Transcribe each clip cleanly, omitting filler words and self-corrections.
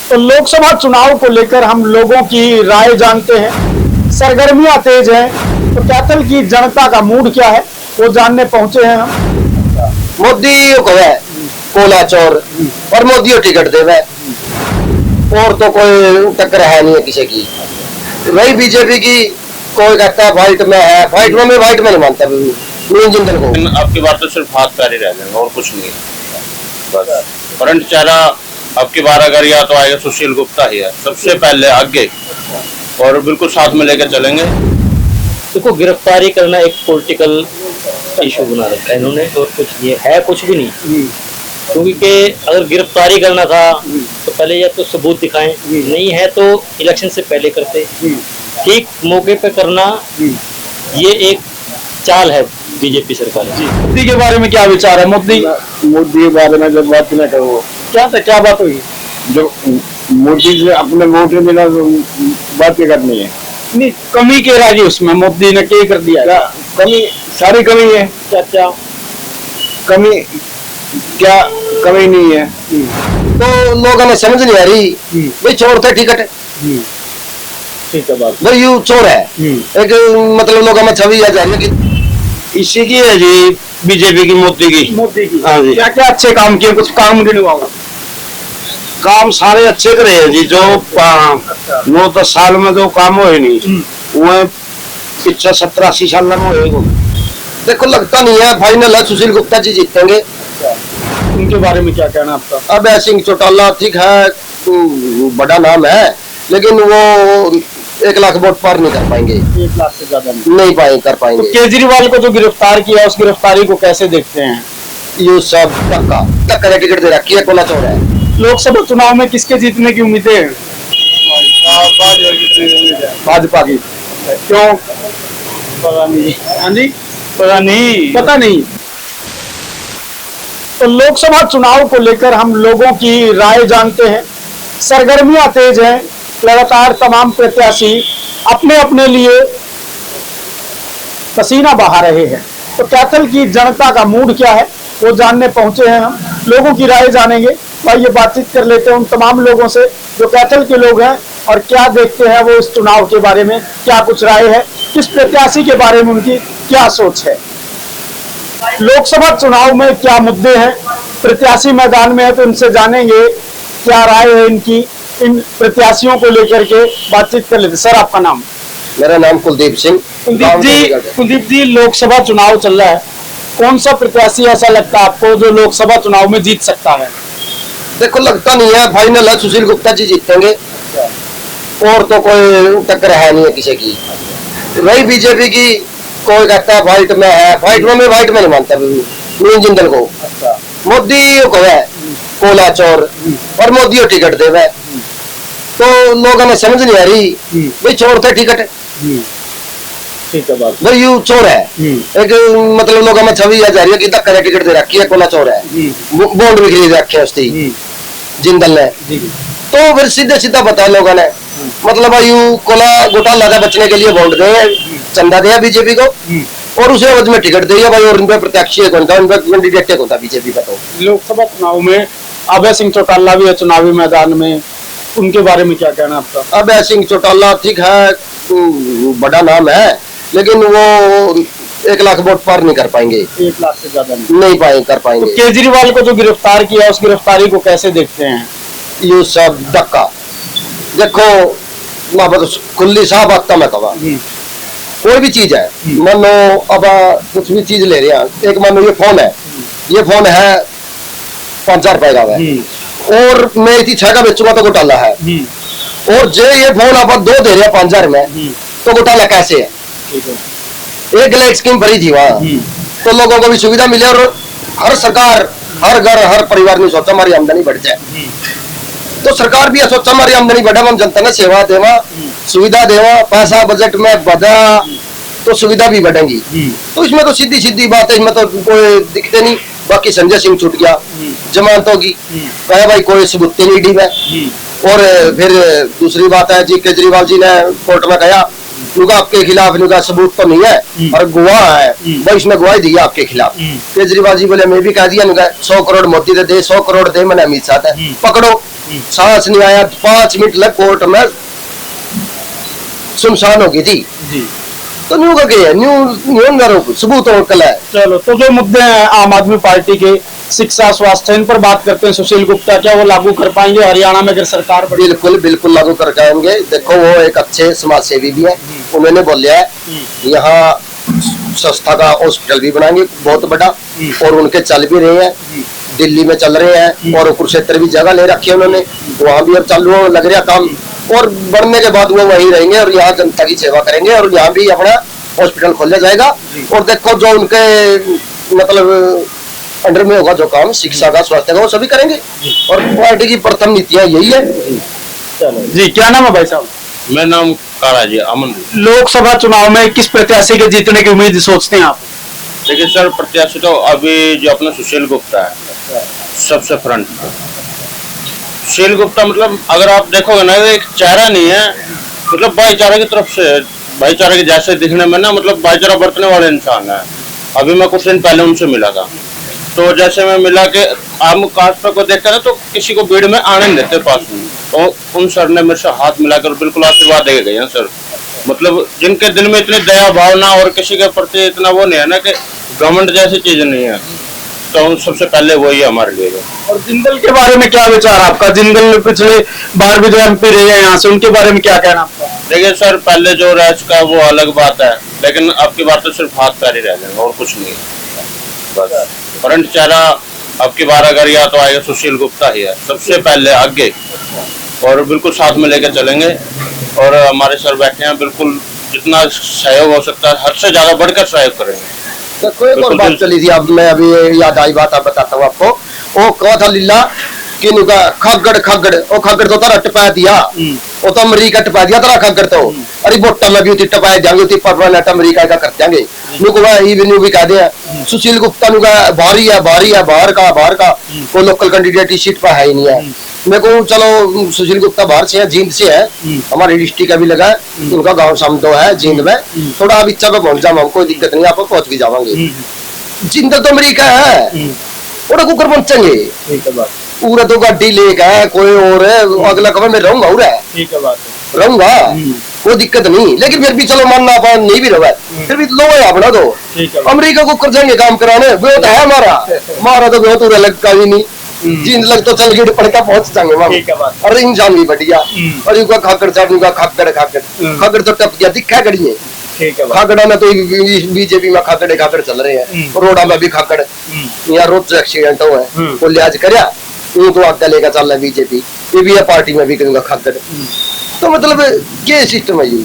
तो लोकसभा चुनाव को लेकर हम लोगों की राय जानते हैं। सरगर्मियां तेज हैं, तो कैथल की जनता का मूड क्या है वो जानने पहुंचे हैं हम। मोदी को है कोला चोर और मोदी को टिकट देवे और तो कोई टक्कर है नहीं है किसी की। वही बीजेपी की कोई कहता है फाइट में है, फाइट में मैं फाइट में नहीं मानता जिंदल को। आपकी बात तो सिर्फ हाथ पैर ही रह जाएंगे और कुछ नहीं। बस करंट चेहरा आपकी बार अगर या तो आएगा सुशील गुप्ता ही है सबसे पहले आगे, और बिल्कुल साथ में लेकर चलेंगे। देखो, गिरफ्तारी करना एक पॉलिटिकल इशू बना रखा है इन्होंने, और कुछ नहीं है, कुछ भी नहीं। क्योंकि अगर गिरफ्तारी करना था तो पहले या तो सबूत दिखाएं, नहीं है तो इलेक्शन से पहले करते, ठीक मौके पे करना। ये एक चाल है बीजेपी सरकार की। मोदी के बारे में क्या विचार है? मोदी के बारे में जब बात न करो, क्या बात हुई? जो मोदी से अपने वोट मिला बात करनी है। नहीं, कमी के राजी उसमें मोदी ने क्या कर दिया? कमी सारी कमी है। क्या कमी क्या कमी नहीं है तो लोगों ने समझ नहीं आ रही भाई चोर थे टिकट, ठीक है बात। भाई यू चोर है एक मतलब लोगों में छवि आ जा रही है कि इसी की है जी बीजेपी की, मोदी की। हाँ जी। क्या क्या अच्छे काम किए, कुछ काम गिनवाओ। काम सारे अच्छे करे हैं जी। जो 9-10 साल में जो काम हुए नहीं वो पिछले 70-80 साल में होएगा। देखो लगता नहीं है फाइनल है सुशील गुप्ता जी जीतेंगे। उनके बारे में क्या कहना आपका? अब सिंह चौटाला ठीक है, बड़ा नाम है, लेकिन वो 1 लाख वोट पार नहीं कर पाएंगे। 1 लाख से ज्यादा नहीं कर पाएंगे। तो केजरीवाल को जो गिरफ्तार किया उस गिरफ्तारी को कैसे देखते हैं? ये सब टक्कर टिकट दे रखी है, कोला चोर है। लोकसभा चुनाव में किसके जीतने की उम्मीदें हैं? भाजपा की। क्यों? पता नहीं। हाँ जी, पता नहीं। तो लोकसभा चुनाव को लेकर हम लोगों की राय जानते हैं। सरगर्मियां तेज हैं, लगातार तमाम प्रत्याशी अपने अपने लिए पसीना बहा रहे हैं। तो कैथल की जनता का मूड क्या है वो जानने पहुंचे हैं हम। लोगों की राय जानेंगे। भाई ये बातचीत कर लेते हैं उन तमाम लोगों से जो कैथल के लोग हैं और क्या देखते हैं वो इस चुनाव के बारे में, क्या कुछ राय है, किस प्रत्याशी के बारे में उनकी क्या सोच है। लोकसभा चुनाव में क्या मुद्दे हैं, प्रत्याशी मैदान में है तो इनसे जानेंगे क्या राय है इनकी। इन प्रत्याशियों को लेकर के बातचीत कर लेते। सर आपका नाम? मेरा नाम कुलदीप सिंह। कुलदीप जी, लोकसभा चुनाव चल रहा है, कौन सा प्रत्याशी ऐसा लगता है आपको जो लोकसभा चुनाव में जीत सकता है? देखो लगता नहीं है फाइनल है सुशील गुप्ता जी जीतेंगे और तो कोई टक्कर है नहीं है किसी की। वही बीजेपी की कोई कहता है फाइट में है, फाइट में मैं फाइट में नहीं मानता जिंदल को। मोदी को है कोला चोर और मोदी को टिकट देवे तो लोगों ने समझ नहीं आ रही भाई चोर थे टिकट, ठीक है बात। भाई यू चोर है एक मतलब लोगों में छवि आ जा रही है कि धक्का टिकट दे रखी है, कोला चोर है, बॉन्ड भी खरीद रखे है उसकी जिंदल ने। तो फिर सीधे सीधा बताया लोगों ने मतलब यू कोला घोटाला से बचने के लिए वोट दे, चंदा दिया बीजेपी को और उसे एवज में टिकट दिया भाई। और इनपे प्रत्याशी कौन था, इनपे कैंडिडेट कौन था बीजेपी का? तो लोकसभा चुनाव में अभय सिंह चौटाला भी है चुनावी मैदान में, उनके बारे में क्या कहना आपका? अभय सिंह चौटाला ठीक है, बड़ा नाम है, लेकिन वो 1 लाख वोट पार नहीं कर पाएंगे। 1 लाख से ज्यादा नहीं कर पाएंगे। तो केजरीवाल को जो गिरफ्तार किया उस गिरफ्तारी को कैसे देखते हैं? ये सब धक्का देखो ना, बस खुली साफ बात मैं कहवा कोई भी चीज है, मानो अब कुछ भी चीज ले रहे हैं, एक मानो ये फोन है 5,000 रुपए का है और मैं इतनी 6 का बेचूंगा तो घोटाला है, और जो ये फोन आप 2 दे रहे हैं 5,000 में तो घोटाला कैसे है? एक लाख स्कीम भरी थी वहाँ तो लोगों को भी सुविधा मिले और हर सरकार हर घर हर परिवार ने सोचा हमारी आमदनी बढ़ जाए, तो सरकार भी सोचा हमारी आमदनी बढ़ा, हम जनता ने सेवा देवा सुविधा देवा, पैसा बजट में बढ़ा तो सुविधा भी बढ़ेगी। तो इसमें तो सीधी सीधी बात है, इसमें तो कोई दिखते नहीं। बाकी संजय सिंह छूट गया जमानतों की, कहा भाई कोई सबूत नहीं डी है। और फिर दूसरी बात है जी, केजरीवाल जी ने कोर्ट में कहा नुका आपके खिलाफ नुका सबूत तो नहीं है और गवाह है भाई, इसने गवाही दी आपके खिलाफ। केजरीवाल जी बोले मैं भी कह दिया नुका 100 करोड़ मोदी दे 100 करोड़ दे मैंने अमित शाह है, पकड़ो सांस नहीं आया, 5 मिनट लग कोर्ट में सुनसान हो गई थी। जी तो न्यू का क्या है, न्यू सबूत और कल है। चलो, तो जो मुद्दे हैं आम आदमी पार्टी के, शिक्षा, स्वास्थ्य, इन पर बात करते हैं। सुशील गुप्ता क्या वो लागू कर पाएंगे हरियाणा में अगर सरकार बड़ी? बिल्कुल बिल्कुल लागू कर जाएंगे। देखो वो एक अच्छे समाज सेवी भी है, उन्होंने बोला है यहाँ संस्था का हॉस्पिटल भी बनाएंगे बहुत बड़ा, और उनके चल भी रहे हैं, दिल्ली में चल रहे हैं, और कुरुक्षेत्र भी जगह ले रखी है उन्होंने, वहाँ भी अब चालू लग रहा काम। और बढ़ने के बाद वो वहीं रहेंगे और यहाँ जनता की सेवा करेंगे, और यहाँ भी अपना हॉस्पिटल खोला जाएगा। और देखो जो उनके मतलब अंडर में होगा जो काम शिक्षा का, स्वास्थ्य का, वो सभी करेंगे। और पार्टी की प्रथम नीतियां यही है। चलो जी, क्या नाम है भाई साहब? मेरा नाम काला जी, अमन। लोकसभा चुनाव में किस प्रत्याशी के जीतने की उम्मीद सोचते हैं आप? देखिए सर, प्रत्याशी तो अभी जो अपना सुशील गुप्ता है सबसे फ्रंट पे। सुशील गुप्ता मतलब अगर आप देखोगे ना, एक चेहरा नहीं है, मतलब भाईचारा की तरफ से, भाईचारा के जैसे दिखने में ना, मतलब भाईचारा बरतने वाले इंसान है। अभी मैं कुछ दिन पहले उनसे मिला था, तो जैसे मैं मिला के आम कास्ट को देखकर ना, तो किसी को भीड़ में आने नहीं देते पास में, तो उन सर ने मेरे से हाथ मिलाकर बिल्कुल आशीर्वाद दे गए हैं सर। मतलब जिनके दिल में इतनी दया भावना और किसी के प्रति इतना वो नहीं है ना, कि घमंड जैसी चीज नहीं है, तो सबसे पहले वही है हमारे लिए। और जिंदल के बारे में क्या विचार आपका? जिंदल पिछले बार भी जो MP रहे हैं यहाँ से, उनके बारे में क्या कहना आपका? देखिए सर, पहले जो रैच का वो अलग बात है, लेकिन अब की बात तो सिर्फ हाथ पैर ही रह जाएंगे और कुछ नहीं है। बस करंट चेहरा अब की बार अगर या तो आएगा सुशील गुप्ता ही है सबसे पहले आगे, और बिल्कुल साथ में लेकर चलेंगे। और हमारे सर बैठे हैं, बिल्कुल जितना सहयोग हो सकता है हद से ज्यादा बढ़कर सहयोग करेंगे। देखो एक और बात चली थी, अब मैं अभी याद आई बात, आप बताता हूँ आपको। वो कहा था लीला कि खगड़ खगड़, वो खगड़ तो तारा टपा दिया, वो तो अमरीका टपा दिया तारा खगड़ तो, अरे बोटा में भी उती टपाए जाएंगे, उती परमानेंट अमरीका का कर देंगे। न्यू भी कह दिया सुशील गुप्ता नु का भारी है, भारी है, बाहर का कोई लोकल कैंडिडेट इस सीट पर है ही नहीं है। मैं कहूँ चलो सुशील गुप्ता बाहर से है, जींद से है, हमारे डिस्ट्रिक्ट का भी लगा है, उनका गाँव सामदो है जींद में, थोड़ा अब इच्छा पे पहुंच जाओ, कोई दिक्कत नहीं, आप पहुंच भी जावांगे। जिंदल तो अमरीका है, और कुकर पहुंचेंगे, पूरा तो गाड़ी लेके है, कोई और है, अगला कवर में रहूंगा रहूंगा, कोई दिक्कत नहीं। लेकिन फिर भी चलो मानना अपन नहीं भी रहा, फिर भी लो है अपना तो अमरीका को कर जाएंगे काम कराने, वो तो है हमारा तो वो तो अलग का ही नहीं। जींद लग तो चल गए पढ़ का पहुंच जाएंगे वहां, और इंसान भी बढ़िया, और इनका खाकर चाटूंगा, खाकर खाकर तो टप गया दिखा गड़ी है। खाकड़ा में तो बीजेपी में खाकड़ चल रहे हैं, रोडा में भी खाकड़, यहाँ रोज एक्सीडेंट हुआ है, वो लिहाज कर तो आगे लेकर चल रहा है बीजेपी, ये भी है पार्टी में भी करूंगा खाकड़। तो मतलब ये सिस्टम है, ये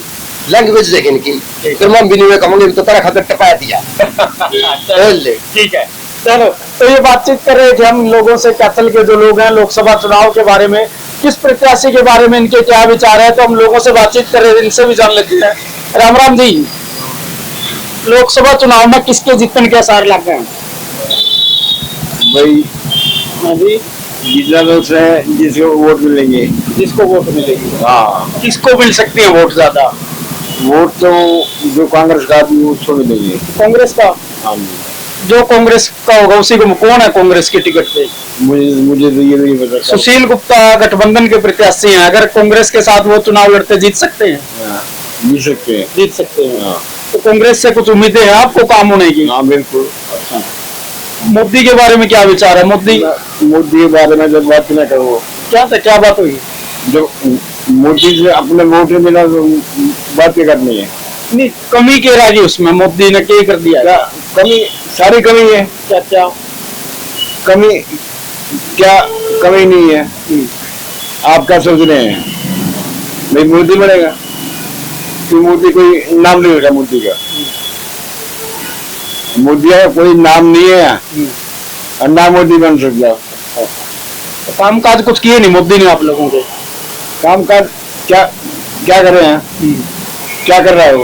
लैंग्वेज देखें इनकी, फिर हम भी नहीं कहूंगे तो तारा खाकड़ टपा दिया। ठीक है, चलो, तो ये बातचीत कर रहे थे हम लोगों से, कैथल के जो लोग हैं, लोकसभा चुनाव के बारे में, किस प्रत्याशी के बारे में इनके क्या विचार है, तो हम लोगों से बातचीत कर रहे थे, इनसे भी जान लेते हैं। राम राम जी, लोकसभा चुनाव में किसके जीतने के आसार लग गए? भाई जितना लोग है जिसको वोट मिलेंगे, जिसको वोट मिलेगी, हाँ किसको मिल सकती है वोट ज्यादा? वोट तो जो कांग्रेस का आदमी उसको मिलेंगे। कांग्रेस का? हाँ, जो कांग्रेस का होगा उसी को। कौन है कांग्रेस की टिकट पे? मुझे तो ये नहीं पता। सुशील गुप्ता गठबंधन के प्रत्याशी हैं, अगर कांग्रेस के साथ वो चुनाव लड़ते जीत सकते हैं? जीत सकते हैं, जीत सकते हैं। तो कांग्रेस से कुछ उम्मीदें हैं आपको काम होने की? हाँ बिल्कुल। मोदी के बारे में क्या विचार है? मोदी के बारे में जब बात ना करो, क्या बात हुई? जो मोदी से अपने वोट मिला तो बात क्या करनी है? नहीं, कमी के राजी उसमें मोदी ने क्या कर दिया? कमी सारी कमी है। क्या कमी क्या कमी नहीं है? आप क्या सोच रहे हैं भाई मोदी बनेगा? कि मोदी कोई नाम नहीं होगा, मोदी का मोदी का कोई नाम नहीं है, और ना मोदी बन सकता। तो काम काज कुछ किए नहीं मोदी ने आप लोगों के? काम काज क्या क्या कर रहे हैं? क्या कर रहा है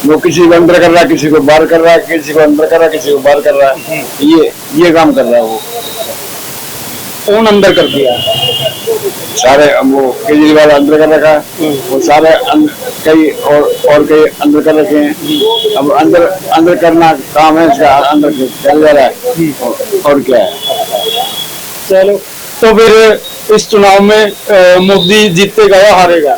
वो किसी को अंदर कर रहा है, किसी को बाहर कर रहा है, किसी को अंदर कर रहा है, किसी को बाहर कर रहा है, ये काम कर रहा है वो। कौन अंदर कर दिया? सारे वो केजरीवाल अंदर कर रखा है, वो सारे कई और कई अंदर कर रखे हैं। अब अंदर करना काम है इसका, अंदर चल जा रहा है, और क्या है। चलो, तो फिर इस चुनाव में मोदी जीतेगा या हारेगा?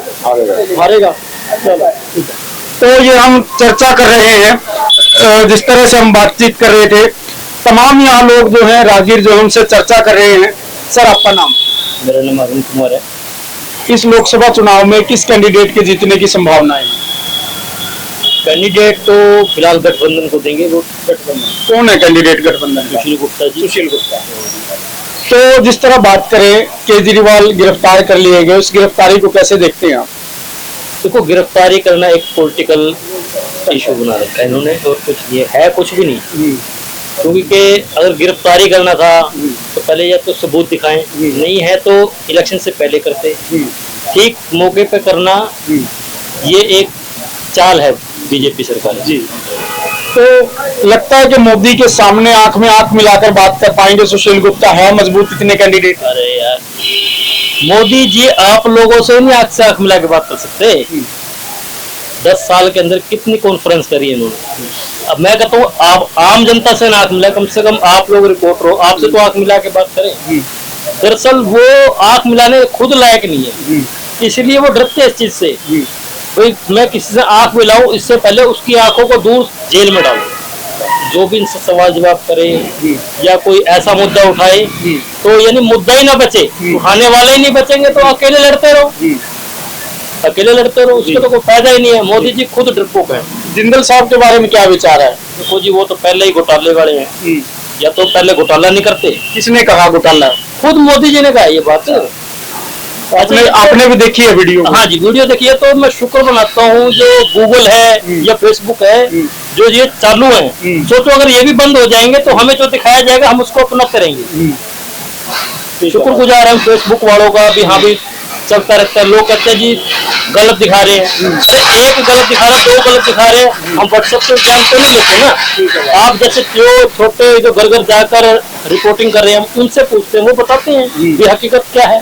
हारेगा। चलो, ठीक है। तो ये हम चर्चा कर रहे हैं, जिस तरह से हम बातचीत कर रहे थे, तमाम यहाँ लोग जो हैं राहगीर जो हमसे चर्चा कर रहे हैं। सर, आपका नाम? मेरा नाम अरुण कुमार है। इस लोकसभा चुनाव में किस कैंडिडेट के जीतने की संभावना है? कैंडिडेट तो फिलहाल गठबंधन को देंगे वोट। गठबंधन कौन है कैंडिडेट गठबंधन का? सुशील गुप्ता जी। सुशील गुप्ता। तो जिस तरह बात करें, केजरीवाल गिरफ्तार कर लिए गए, उस गिरफ्तारी को कैसे देखते हैं आप? देखो, गिरफ्तारी करना एक पॉलिटिकल इशू बना रखा है इन्होंने, और कुछ नहीं है कुछ भी नहीं। क्योंकि के अगर गिरफ्तारी करना था तो पहले या तो सबूत दिखाएं, नहीं है तो इलेक्शन से पहले करते, ठीक मौके पे करना। ये एक चाल है बीजेपी सरकार जी। तो लगता है कि मोदी के सामने आंख में आंख मिलाकर बात कर पाएंगे सुशील गुप्ता? है मजबूत इतने कैंडिडेट? अरे यार, मोदी जी आप लोगों से नहीं आंख से आंख मिला के बात कर सकते। 10 साल के अंदर कितनी कॉन्फ्रेंस करी है इन्होंने। अब मैं कहता हूँ आप आम जनता से आंख मिला, कम से कम आप लोग रिपोर्टर हो, आपसे तो आंख मिला के बात करें। दरअसल वो आंख मिलाने खुद लायक नहीं है, इसलिए वो डरते हैं इस चीज से। भाई मैं किसी से आंख मिलाऊं, इससे पहले उसकी आंखों को दूर जेल में डालूं। जो भी इनसे सवाल जवाब करे या कोई ऐसा मुद्दा उठाए तो यानी मुद्दा ही ना बचे, उठाने वाले ही नहीं बचेंगे तो अकेले लड़ते रहो, अकेले लड़ते रहो, उसका तो कोई फायदा ही नहीं है। मोदी जी खुद डरपोक है। जिंदल साहब के बारे में क्या विचार है? देखो जी, वो तो पहले ही घोटाले वाले हैं, या तो पहले घोटाला नहीं करते। किसने कहा घोटाला? खुद मोदी जी ने कहा ये बात। आपने भी देखी है वीडियो? हाँ जी, वीडियो देखी है। तो मैं शुक्र मनाता हूँ जो गूगल है या फेसबुक है जो ये चालू है। सोचो अगर ये भी बंद हो जाएंगे तो हमें जो दिखाया जाएगा हम उसको अपना करेंगे। शुक्रगुजार है फेसबुक वालों का भी। हाँ भी चलता रहता है। लोग कहते हैं जी गलत दिखा रहे हैं, अरे एक गलत दिखा रहे, 2 गलत दिखा रहे हैं, हम व्हाट्सएप पे ज्ञान तो नहीं लेते ना। आप जैसे जो छोटे जो घर घर जाकर रिपोर्टिंग कर रहे हैं, हम उनसे पूछते हैं, वो बताते हैं कि हकीकत क्या है।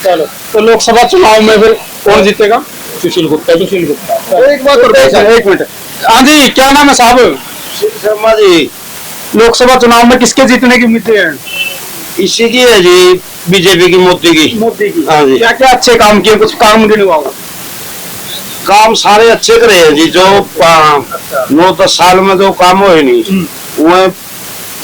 चलो, तो लोकसभा चुनाव में फिर कौन जीतेगा? सुशील गुप्ता जी। सुशील गुप्ता। एक बात और एक मिनट। हाँ जी, क्या नाम है साहब? शर्मा जी। लोकसभा चुनाव में किसके जीतने की उम्मीदें हैं? इसी की है जी, बीजेपी की, मोदी की। मोदी की। हाँ जी। क्या क्या अच्छे काम किए? कुछ काम गिनवाओ। काम सारे अच्छे करे हैं जी। जो 9-10 साल में जो काम हुए नहीं वो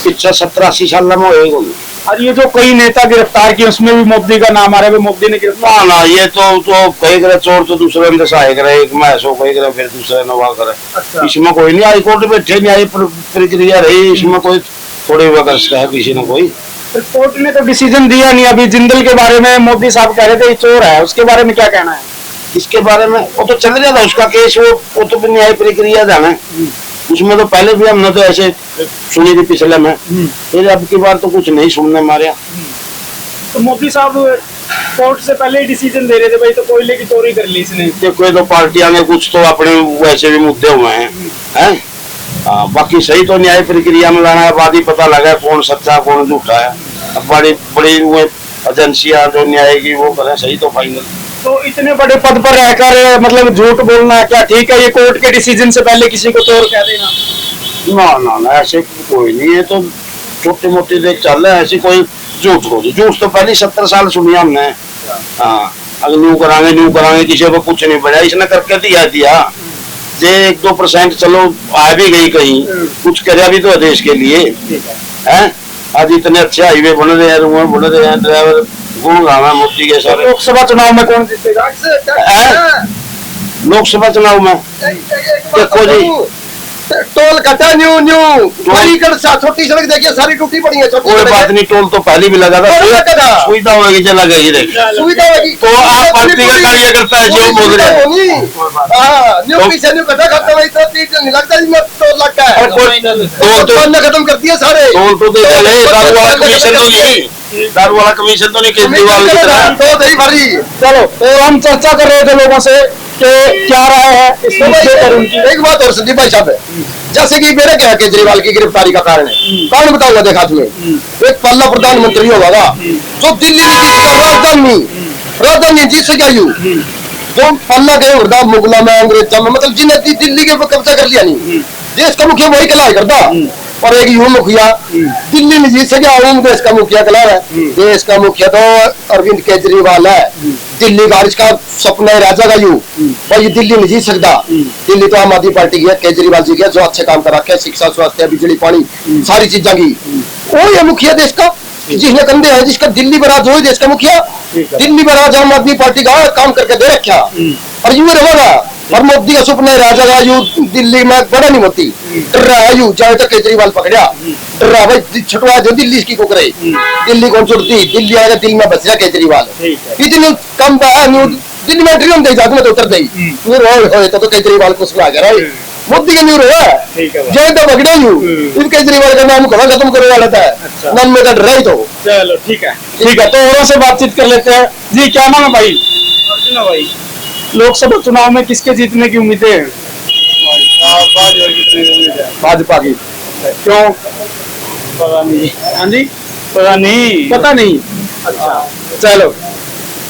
पिछले 70-80 साल में होएगा। और ये जो कई नेता गिरफ्तार किए उसमें भी मोदी का नाम आ रहा है, मोदी ने गिरफ्तार? ना ये तो कहीं करे चोर तो दूसरे ने सहाय करे, एक में ऐसा कहीं करे फिर दूसरे ने वहाँ करे। अच्छा। इसमें कोई नहीं, हाईकोर्ट बैठे नहीं आई प्रक्रिया रही, इसमें कोई थोड़ी वगैरह का है किसी ने कोई। कोर्ट ने तो डिसीजन दिया नहीं। अभी जिंदल के बारे में मोदी साहब कह रहे थे ये चोर है, उसके बारे में क्या कहना है? इसके बारे में वो तो चल रहा था उसका केस, वो तो न्याय प्रक्रिया जाना। उसमें तो पहले भी हमने तो ऐसे सुनी थी पिछले में, फिर अब की बार तो कुछ नहीं सुनने मारे। तो मोदी साहब कोर्ट से पहले ही डिसीजन दे रहे थे भाई, तो कोयले की चोरी कर ली इसने। कोई तो पार्टियां ने कुछ तो अपने वैसे भी मुद्दे हुए हैं, हैं? बाकी सही तो न्याय प्रक्रिया में लाना है, बाद ही पता लगा कौन सच्चा कौन झूठा है। अब बड़ी बड़ी वो एजेंसियां जो न्याय की वो करें सही तो फाइनल। तो इतने बड़े पद पर रहकर मतलब झूठ बोलना क्या ठीक है? ये कोर्ट के डिसीजन से पहले किसी को चोर कह देना? ना ऐसे कोई नहीं है, तो छोटी मोटी देख चल रहा है, ऐसी कोई झूठ हो। झूठ तो पहले 70 साल सुनी हमने। हाँ, अगर न्यू कराएंगे किसी को कुछ नहीं बढ़ा, इसने करके दिया जे 1-2% चलो आ भी गई कहीं, कुछ करे भी तो देश के लिए है। आज इतने अच्छे हाईवे बन रहे हैं, ड्राइवर गुण गाना मोदी के सारे। लोकसभा चुनाव में कौन जीतेगा? लोकसभा चुनाव में देखो जी, टोल कटा न्यू छोटी सड़क देखिए सारी टूटी पड़ी है। कोई बात नहीं, टोल तो पहले भी लगा था, सुविधा होगी चला गई सुविधा होगी तो आप पार्टी का कार्यकर्ता है जो बोल रहे हैं। न्यू कटा खाता वही तो नहीं लगता टोल लगता है। टोल खत्म कर दिया सारे। टोल तो दे चले, दारू वाला कमीशन तो नहीं केजरीवाल की तरह तो नहीं भरी। चलो, तो हम चर्चा कर रहे थे लोगों से कि क्या राय है इस मुद्दे पर उनकी। एक बात और संदीप भाई साहब, जैसे कि मेरे क्या केजरीवाल की गिरफ्तारी का कारण है, कारण बताऊंगा। देखा तुम्हें, एक पहला प्रधानमंत्री होगा जो दिल्ली राजधानी जीत से क्या यू जो पल्ला गए वरदा मुगला में अंग्रेजा में, मतलब जिन्हें दिल्ली के कब्जा कर लिया नहीं, देश का मुखिया वही कलाई करता। और एक युवा मुखिया दिल्ली में जीत सके। आवाम देश का मुखिया कला है, देश का मुखिया तो अरविंद केजरीवाल है। दिल्ली का इसका सपना है राजा का यू भाई, ये दिल्ली नहीं जीत सकता। दिल्ली तो आम आदमी पार्टी की है, केजरीवाल जी की जो अच्छे काम कर रखे, शिक्षा, स्वास्थ्य, बिजली, पानी, सारी चीजें की। वो ये मुखिया देश का जिसने कंधे है, जिसका दिल्ली पर आज हो देश का मुखिया, दिल्ली पर आज आम आदमी पार्टी का काम करके दे रखा। और यू रहेगा, और मोदी का सपना है राजा का यू दिल्ली में बड़ा नहीं होती डर रहा है यू, चाहे तो केजरीवाल पकड़ा डर रहा भाई छुटवा जो दिल्ली की को करे। दिल्ली कौन छुटती, दिल्ली आएगा दिल में बच रहा केजरीवाल। इतनी कम दिल्ली में ट्रियम दे जाते में तो उतर दे तो केजरीवाल को सुना कर मोदी का न्यूर है जय तो पकड़े यू इस केजरीवाल का नाम कहाँ खत्म करने वाला था। मन में डर रही तो चलो ठीक है तो औरों से बातचीत कर लेते हैं। जी क्या नाम है भाई? अर्जुना भाई, लोकसभा चुनाव में किसके जीतने की उम्मीदें हैं? भाजपा की। क्यों? पता नहीं। हाँ जी, पता नहीं। पता नहीं। अच्छा चलो,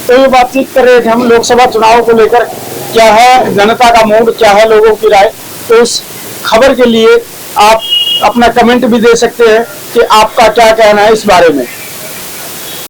तो ये बातचीत कर रहे थे हम लोकसभा चुनाव को लेकर, क्या है जनता का मूड, क्या है लोगों की राय। तो उस खबर के लिए आप अपना कमेंट भी दे सकते हैं कि आपका क्या कहना है इस बारे में।